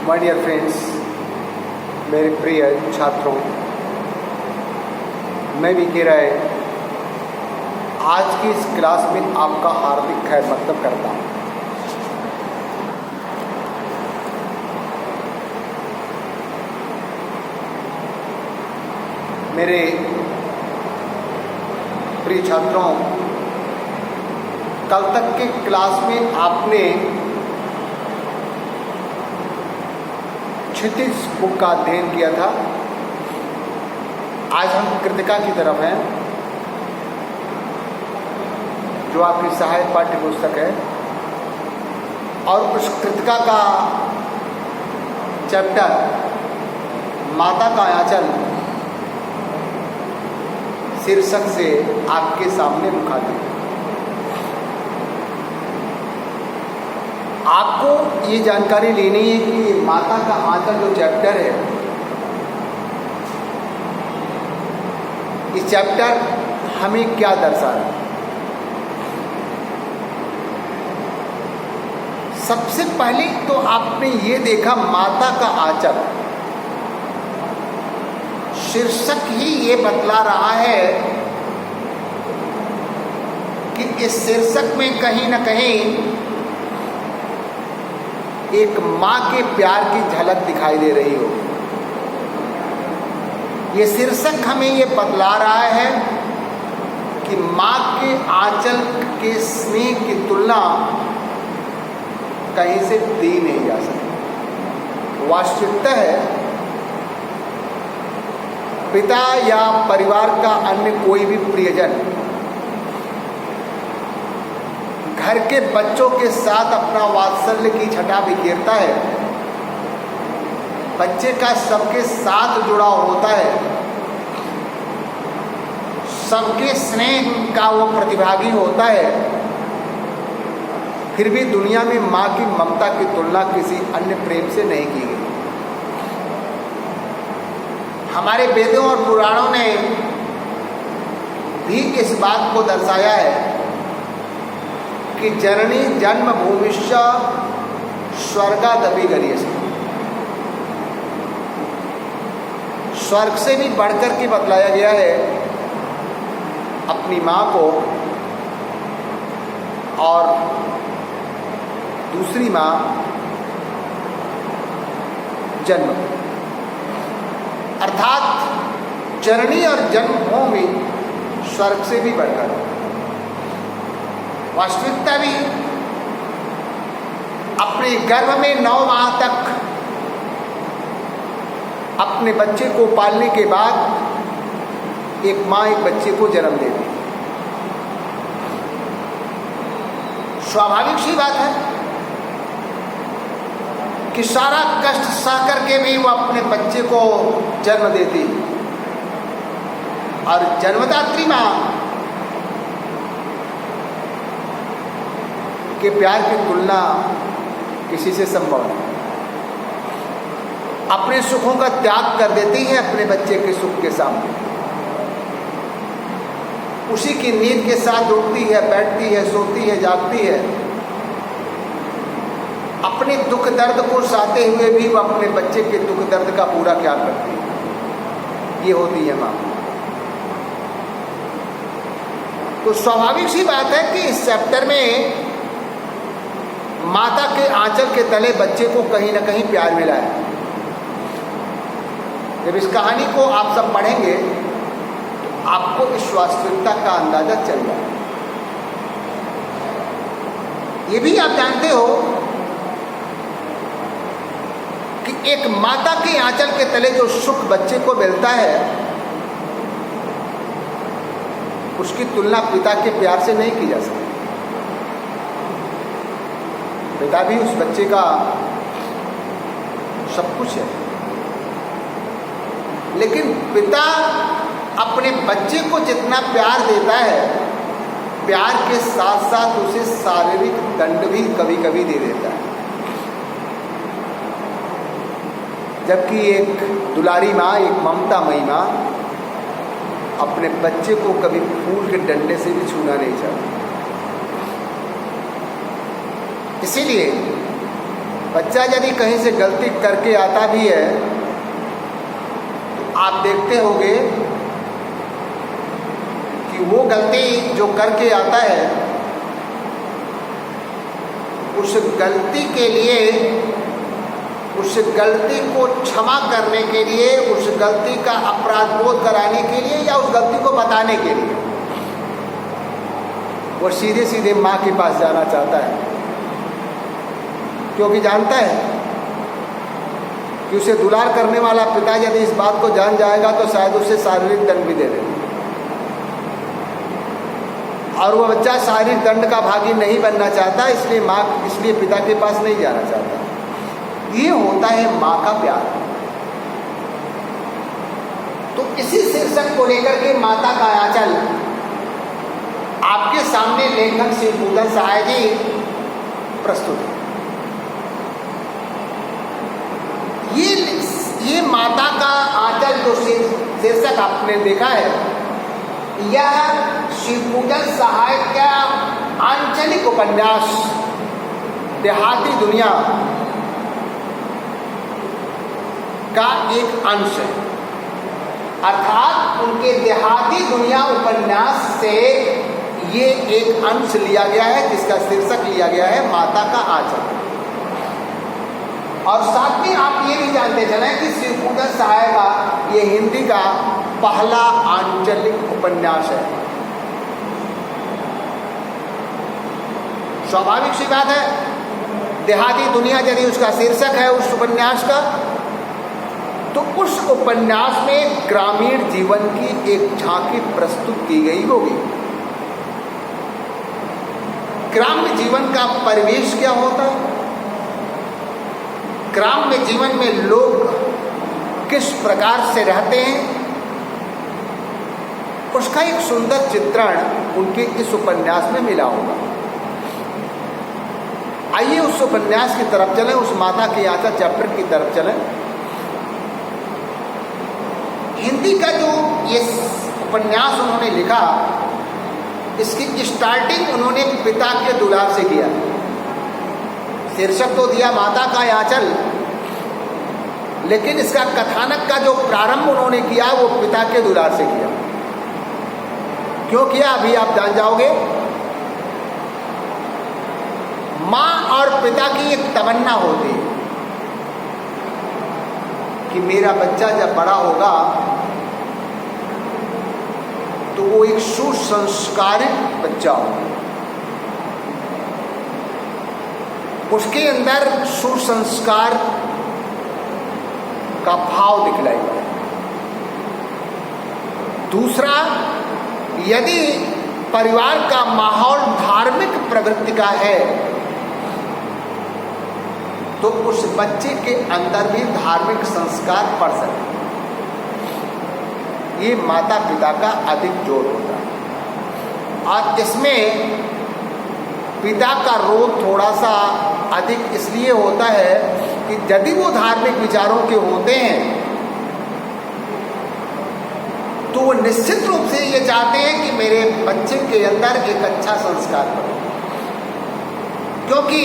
My dear friends, मेरे प्रिय छात्रों, मैं विकी राय आज की इस क्लास में आपका हार्दिक खैर मकदम करता हूँ। मेरे प्रिय छात्रों, कल तक के क्लास में आपने क्षितिज बुक का अध्ययन किया था। आज हम कृतिका की तरफ हैं, जो आपकी सहायक पाठ्य पुस्तक है, और उस कृतिका का चैप्टर माता का आंचल शीर्षक से आपके सामने मुखातिब है। आपको ये जानकारी लेनी है कि माता का आंचल जो चैप्टर है, इस चैप्टर हमें क्या दर्शा रहा है। सबसे पहले तो आपने ये देखा, माता का आंचल शीर्षक ही ये बतला रहा है कि इस शीर्षक में कहीं ना कहीं एक माँ के प्यार की झलक दिखाई दे रही हो। ये शीर्षक हमें ये बतला रहा है कि माँ के आंचल के स्नेह की तुलना कहीं से दी नहीं जा सकती। वास्तविकता है, पिता या परिवार का अन्य कोई भी प्रियजन घर के बच्चों के साथ अपना वात्सल्य की छटा बिखेरता है। बच्चे का सबके साथ जुड़ाव होता है, सबके स्नेह का वो प्रतिभागी होता है। फिर भी दुनिया में माँ की ममता की तुलना किसी अन्य प्रेम से नहीं की गई। हमारे वेदों और पुराणों ने भी इस बात को दर्शाया है कि जननी जन्म भूमिश्च स्वर्गादपि गरीयसी। स्वर्ग से भी बढ़कर के बतलाया गया है अपनी माँ को, और दूसरी माँ जन्म, अर्थात जननी और जन्मभूमि स्वर्ग से भी बढ़कर। वास्तविकता भी अपने गर्भ में 9 माह तक अपने बच्चे को पालने के बाद एक माँ एक बच्चे को जन्म देती है। स्वाभाविक सी बात है कि सारा कष्ट सह करके भी वो अपने बच्चे को जन्म देती है, और जन्मदात्री माँ के प्यार की तुलना किसी से संभव नहीं। अपने सुखों का त्याग कर देती है अपने बच्चे के सुख के सामने। उसी की नींद के साथ उठती है, बैठती है, सोती है, जागती है। अपने दुख दर्द को सहते हुए भी वो अपने बच्चे के दुख दर्द का पूरा ख्याल करती है। ये होती है माँ। तो स्वाभाविक सी बात है कि इस चैप्टर में माता के आंचल के तले बच्चे को कहीं ना कहीं प्यार मिला है। जब इस कहानी को आप सब पढ़ेंगे तो आपको इस वास्तविकता का अंदाजा चल जाएगा। ये भी आप जानते हो कि एक माता के आंचल के तले जो सुख बच्चे को मिलता है, उसकी तुलना पिता के प्यार से नहीं की जा सकती। पिता भी उस बच्चे का सब कुछ है, लेकिन पिता अपने बच्चे को जितना प्यार देता है, प्यार के साथ साथ उसे शारीरिक दंड भी कभी कभी दे देता है। जबकि एक दुलारी माँ, एक ममतामयी माँ अपने बच्चे को कभी फूल के डंडे से भी छूना नहीं चाहती। इसीलिए बच्चा यदि कहीं से गलती करके आता भी है तो आप देखते होंगे कि वो गलती जो करके आता है, उस गलती के लिए, उस गलती को क्षमा करने के लिए, उस गलती का अपराध बोध कराने के लिए या उस गलती को बताने के लिए वो सीधे सीधे माँ के पास जाना चाहता है, क्योंकि जानता है कि उसे दुलार करने वाला पिता यदि इस बात को जान जाएगा तो शायद उसे शारीरिक दंड भी दे दे, और वह बच्चा शारीरिक दंड का भागी नहीं बनना चाहता, इसलिए पिता के पास नहीं जाना चाहता। ये होता है माँ का प्यार। तो इसी शीर्षक को लेकर के माता का आंचल आपके सामने लेखक श्री भूधर सहाय जी प्रस्तुत है। ये माता का आंचल जो शीर्षक आपने देखा है, यह श्री भूधर सहाय का आंचलिक उपन्यास देहाती दुनिया का एक अंश है, अर्थात उनके देहाती दुनिया उपन्यास से ये एक अंश लिया गया है जिसका शीर्षक लिया गया है माता का आंचल। और साथ में आप ये भी जानते चलें कि श्री भूधर सहाय का ये हिंदी का पहला आंचलिक उपन्यास है। स्वाभाविक सी बात है, देहाती दुनिया यदि उसका शीर्षक है उस उपन्यास का, तो उस उपन्यास में ग्रामीण जीवन की एक झांकी प्रस्तुत की गई होगी। ग्राम्य जीवन का परिवेश क्या होता है, ग्राम्य जीवन में लोग किस प्रकार से रहते हैं, उसका एक सुंदर चित्रण उनके इस उपन्यास में मिला होगा। आइए उस उपन्यास की तरफ चलें, उस माता के आंचल चैप्टर की तरफ चलें। हिंदी का जो ये उपन्यास उन्होंने लिखा, इसकी स्टार्टिंग उन्होंने पिता के दुलार से किया। शीर्षक तो दिया माता का आंचल, लेकिन इसका कथानक का जो प्रारंभ उन्होंने किया वो पिता के दुलार से किया। क्यों किया अभी आप जान जाओगे। माँ और पिता की एक तमन्ना होती है कि मेरा बच्चा जब बड़ा होगा तो वो एक सुसंस्कारित बच्चा हो, उसके अंदर सुसंस्कार का भाव दिखलाई पड़े। दूसरा, यदि परिवार का माहौल धार्मिक प्रवृत्ति का है तो उस बच्चे के अंदर भी धार्मिक संस्कार पड़ सके। ये माता पिता का अधिक जोर होता है, और इसमें पिता का रोल थोड़ा सा अधिक इसलिए होता है कि यदि वो धार्मिक विचारों के होते हैं तो वो निश्चित रूप से ये चाहते हैं कि मेरे बच्चे के अंदर एक अच्छा संस्कार बने, क्योंकि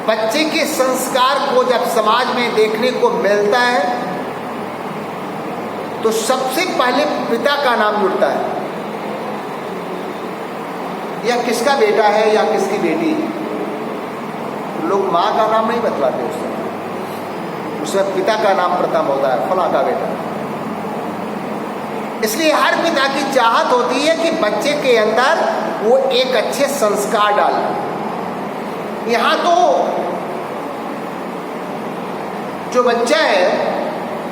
बच्चे के संस्कार को जब समाज में देखने को मिलता है तो सबसे पहले पिता का नाम जुड़ता है। या किसका बेटा है या किसकी बेटी है, लोग माँ का नाम नहीं बतलाते उसमें पिता का नाम प्रथम होता है, फला का बेटा। इसलिए हर पिता की चाहत होती है कि बच्चे के अंदर वो एक अच्छे संस्कार डाले। यहाँ तो जो बच्चा है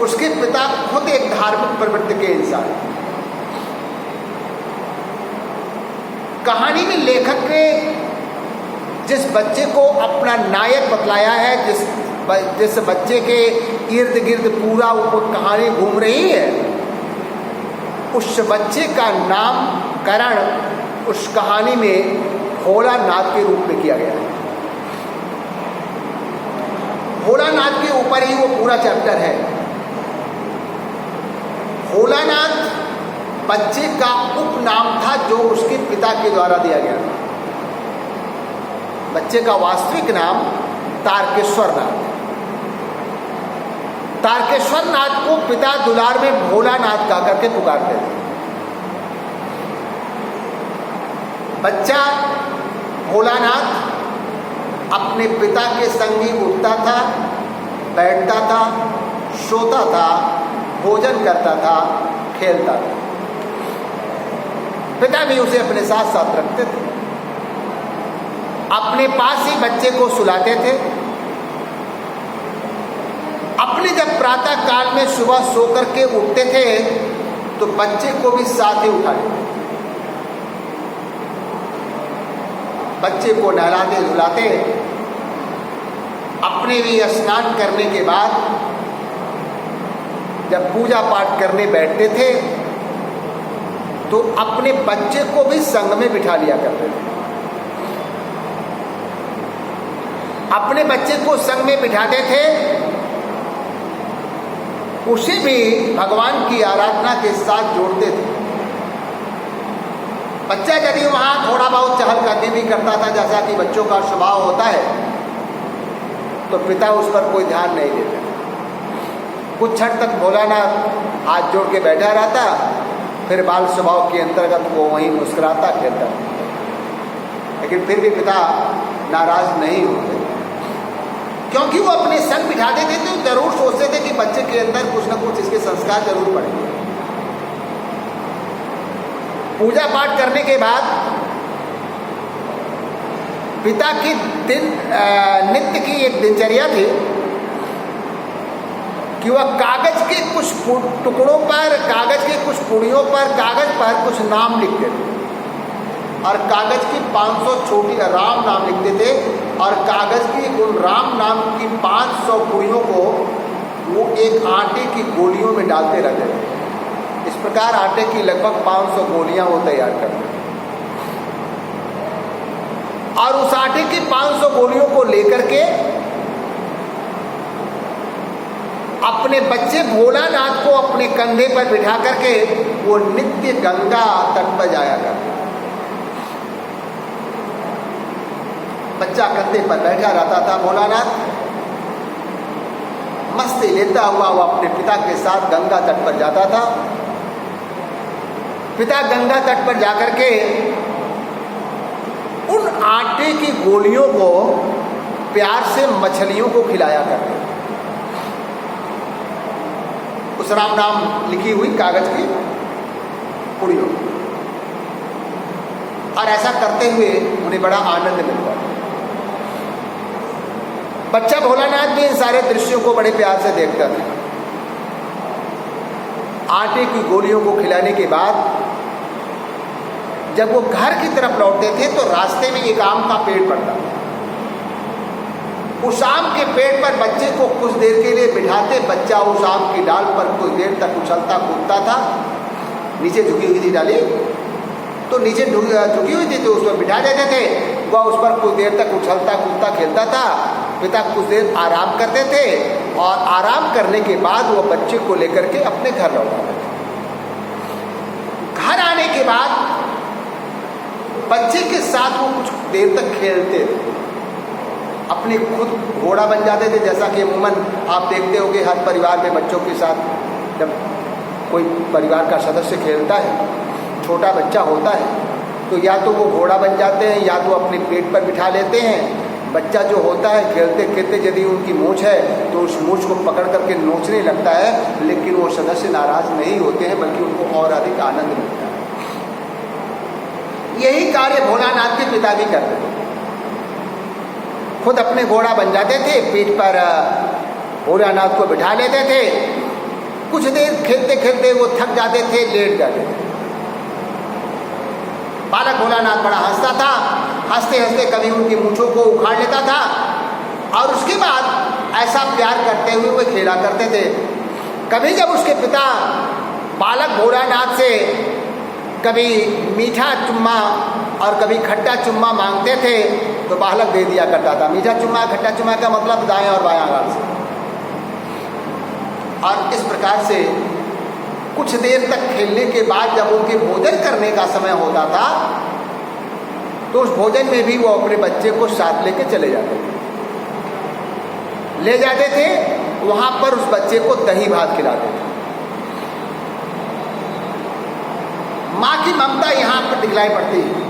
उसके पिता खुद एक धार्मिक प्रवृत्ति के इंसान। कहानी में लेखक ने जिस बच्चे को अपना नायक बतलाया है, जिस बच्चे के इर्द गिर्द पूरा वो कहानी घूम रही है, उस बच्चे का नामकरण उस कहानी में भोलानाथ के रूप में किया गया है। भोलानाथ के ऊपर ही वो पूरा चैप्टर है। भोलानाथ बच्चे का उपनाम था जो उसके पिता के द्वारा दिया गया था। बच्चे का वास्तविक नाम तारकेश्वर नाथ। तारकेश्वर नाथ को पिता दुलार में भोलानाथ कहा करके पुकारते थे। बच्चा भोलानाथ अपने पिता के संग ही उठता था, बैठता था, सोता था, भोजन करता था, खेलता था। पिता भी उसे अपने साथ साथ रखते थे, अपने पास ही बच्चे को सुलाते थे। अपने जब प्रातः काल में सुबह सो करके उठते थे तो बच्चे को भी साथ ही उठा लेते। बच्चे को नहलाते धुलाते, अपने भी स्नान करने के बाद जब पूजा पाठ करने बैठते थे तो अपने बच्चे को भी संग में बिठा लिया करते थे। अपने बच्चे को संग में बिठाते थे, उसे भी भगवान की आराधना के साथ जोड़ते थे। बच्चा यदि वहां थोड़ा बहुत चहलकदमी भी करता था, जैसा कि बच्चों का स्वभाव होता है, तो पिता उस पर कोई ध्यान नहीं देता। कुछ क्षण तक भोलानाथ हाथ जोड़ के बैठा रहता, फिर बाल स्वभाव के अंतर्गत वो वहीं मुस्कुराता खेलता। लेकिन फिर भी पिता नाराज नहीं होते, क्योंकि वो अपने संग बिठाते थे तो जरूर सोचते थे कि बच्चे के अंदर कुछ न कुछ इसके संस्कार जरूर पड़ेंगे। पूजा पाठ करने के बाद पिता की नित्य की एक दिनचर्या थी कि वह कागज के कुछ टुकड़ों पर, कागज के कुछ पुड़ियों पर, कागज पर कुछ नाम लिखते थे और कागज की 500 छोटी राम नाम लिखते थे और कागज की उन राम नाम की 500 पुड़ियों को वो एक आटे की गोलियों में डालते रहते थे। इस प्रकार आटे की लगभग 500 गोलियां वो तैयार करते थे और उस आटे की 500 गोलियों को लेकर के अपने बच्चे भोलानाथ को अपने कंधे पर बिठा करके वो नित्य गंगा तट पर जाया करते। बच्चा कंधे पर बैठा रहता था, भोलानाथ मस्ती लेता हुआ वो अपने पिता के साथ गंगा तट पर जाता था। पिता गंगा तट पर जाकर के उन आटे की गोलियों को प्यार से मछलियों को खिलाया करते। उस राम नाम लिखी हुई कागज की पुड़ियों, और ऐसा करते हुए उन्हें बड़ा आनंद मिलता है। बच्चा भोलानाथ भी इन सारे दृश्यों को बड़े प्यार से देखता था। आटे की गोलियों को खिलाने के बाद जब वो घर की तरफ लौटते थे तो रास्ते में एक आम का पेड़ पड़ता था। उस आम के पेड़ पर बच्चे को कुछ देर के लिए बिठाते, बच्चा उस आम की डाल पर कुछ देर तक उछलता कूदता था। नीचे झुकी हुई थी डाली, तो नीचे झुकी हुई थी तो उस पर बिठा देते थे। वह उस पर कुछ देर तक उछलता कूदता खेलता था। पिता कुछ देर आराम करते थे और आराम करने के बाद वह बच्चे को लेकर के अपने घर लौटाते थे। घर आने के बाद बच्चे के साथ वो कुछ देर तक खेलते थे, अपने खुद घोड़ा बन जाते थे। जैसा कि अमूमन आप देखते होंगे हर परिवार में बच्चों के साथ जब कोई परिवार का सदस्य खेलता है, छोटा बच्चा होता है, तो या तो वो घोड़ा बन जाते हैं या तो अपने पेट पर बिठा लेते हैं। बच्चा जो होता है खेलते खेलते यदि उनकी मूंछ है तो उस मूंछ को पकड़ करके नोचने लगता है, लेकिन वो सदस्य नाराज नहीं होते हैं, बल्कि उनको और अधिक आनंद मिलता है। यही कार्य भोलानाथ के पिता भी करते थे। खुद अपने घोड़ा बन जाते थे, पीठ पर भोलानाथ को बिठा लेते थे। कुछ देर खेलते खेलते वो थक जाते थे, लेट जाते थे। बालक भोलानाथ बड़ा हंसता था, हंसते हंसते कभी उनकी मूंछों को उखाड़ लेता था और उसके बाद ऐसा प्यार करते हुए वे खेला करते थे। कभी जब उसके पिता बालक भोलानाथ से कभी मीठा चुम्मा और कभी खट्टा चुम्मा मांगते थे तो बालक दे दिया करता था। मीठा चुम्मा खट्टा चुम्मा का मतलब दाएं और बायां गाल से। और इस प्रकार से कुछ देर तक खेलने के बाद जब उनके भोजन करने का समय होता था तो उस भोजन में भी वो अपने बच्चे को साथ लेके चले जाते थे। ले जाते थे, वहाँ पर उस बच्चे को दही भात खिलाते थे। माँ की ममता यहाँ पर दिखलाई पड़ती है।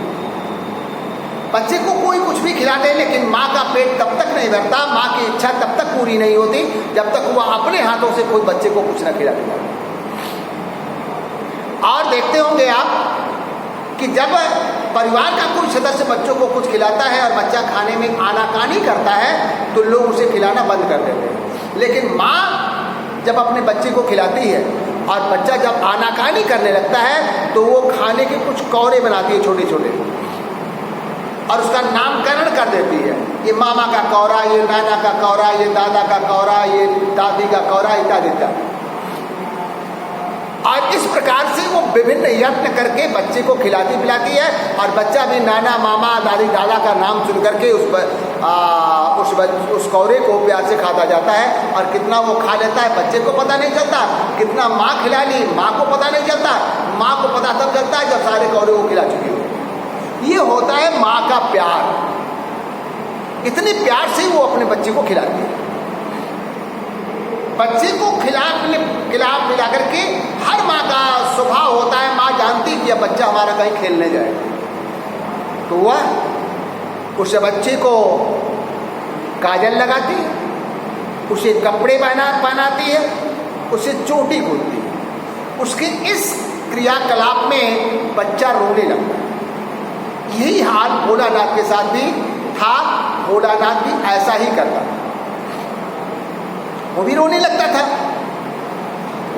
बच्चे को कोई कुछ भी खिला दे, लेकिन माँ का पेट तब तक नहीं भरता, माँ की इच्छा तब तक पूरी नहीं होती जब तक वह अपने हाथों से कोई बच्चे को कुछ न खिला देता। और देखते होंगे आप कि जब परिवार का कोई सदस्य बच्चों को कुछ खिलाता है और बच्चा खाने में आनाकानी करता है तो लोग उसे खिलाना बंद कर देते हैं। लेकिन माँ जब अपने बच्चे को खिलाती है और बच्चा जब आनाकानी करने लगता है तो वो खाने के कुछ कौरे बनाती है छोटे छोटे, और उसका नामकरण कर देती है। ये मामा का कौरा, ये नाना का कौरा, ये दादा का कौरा, ये दादी का कौरा, इत्यादि इत्यादि। और इस प्रकार से वो विभिन्न यत्न करके बच्चे को खिलाती पिलाती है, और बच्चा भी नाना मामा दादी दादा का नाम सुन करके उस कौरे को प्यार से खाता जाता है। और कितना वो खा लेता है बच्चे को पता नहीं चलता, कितना माँ खिला ली माँ को पता नहीं चलता। माँ को पता तब चलता है जब सारे कौरे को खिला चुकी हो। ये होता है माँ का प्यार। इतने प्यार से वो अपने बच्चे को खिलाती है। बच्चे को खिला पिला करके हर माँ का स्वभाव होता है, माँ जानती कि अब बच्चा हमारा कहीं खेलने जाए तो वह उस बच्चे को काजल लगाती है, उसे कपड़े पहनाती है, उसे चोटी खोलती है। उसके इस क्रियाकलाप में बच्चा रोने लगता है। यही हाल भोलानाथ के साथ भी था। भोलानाथ भी ऐसा ही करता था, वो भी रोने लगता था।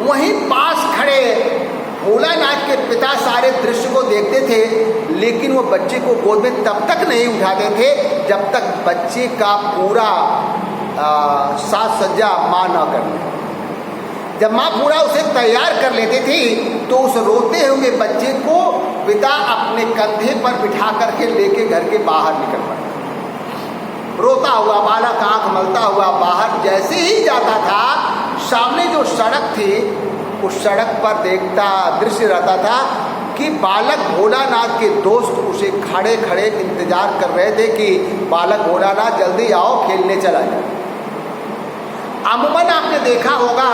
वहीं पास खड़े भोलानाथ के पिता सारे दृश्य को देखते थे, लेकिन वो बच्चे को गोद में तब तक नहीं उठाते थे जब तक बच्चे का पूरा साज सज्जा माँ न कर ले। जब माँ पूरा उसे तैयार कर लेती थी तो उस रोते हुए बच्चे को पिता अपने कंधे पर बिठा करके लेके घर के बाहर निकल पड़ा। रोता हुआ बालक आंख मलता हुआ बाहर जैसे ही जाता था, सामने जो सड़क थी उस सड़क पर देखता दृश्य रहता था कि बालक भोलानाथ के दोस्त उसे खड़े खड़े इंतजार कर रहे थे कि बालक भोलानाथ जल्दी आओ, खेलने चला जाए। अमूमन आपने देखा होगा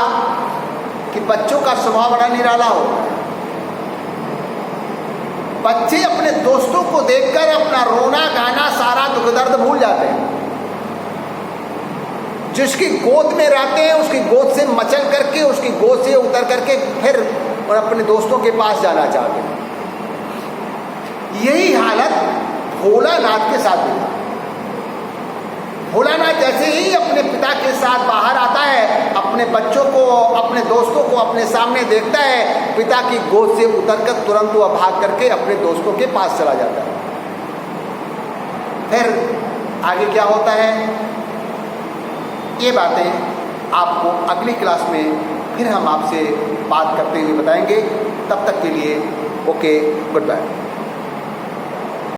कि बच्चों का स्वभाव बड़ा निराला होता है। बच्चे अपने दोस्तों को देखकर अपना रोना गाना सारा दुख दर्द भूल जाते हैं। जिसकी गोद में रहते हैं उसकी गोद से मचल करके, उसकी गोद से उतर करके फिर और अपने दोस्तों के पास जाना चाहते हैं। यही हालत भोलानाथ के साथ भी था। भोलानाथ जैसे ही अपने पिता के साथ बाहर आता है, अपने बच्चों को अपने दोस्तों को अपने सामने देखता है, पिता की गोद से उतरकर तुरंत वह भाग करके अपने दोस्तों के पास चला जाता है। फिर आगे क्या होता है, ये बातें आपको अगली क्लास में फिर हम आपसे बात करते हुए बताएंगे। तब तक के लिए ओके, गुड बाय।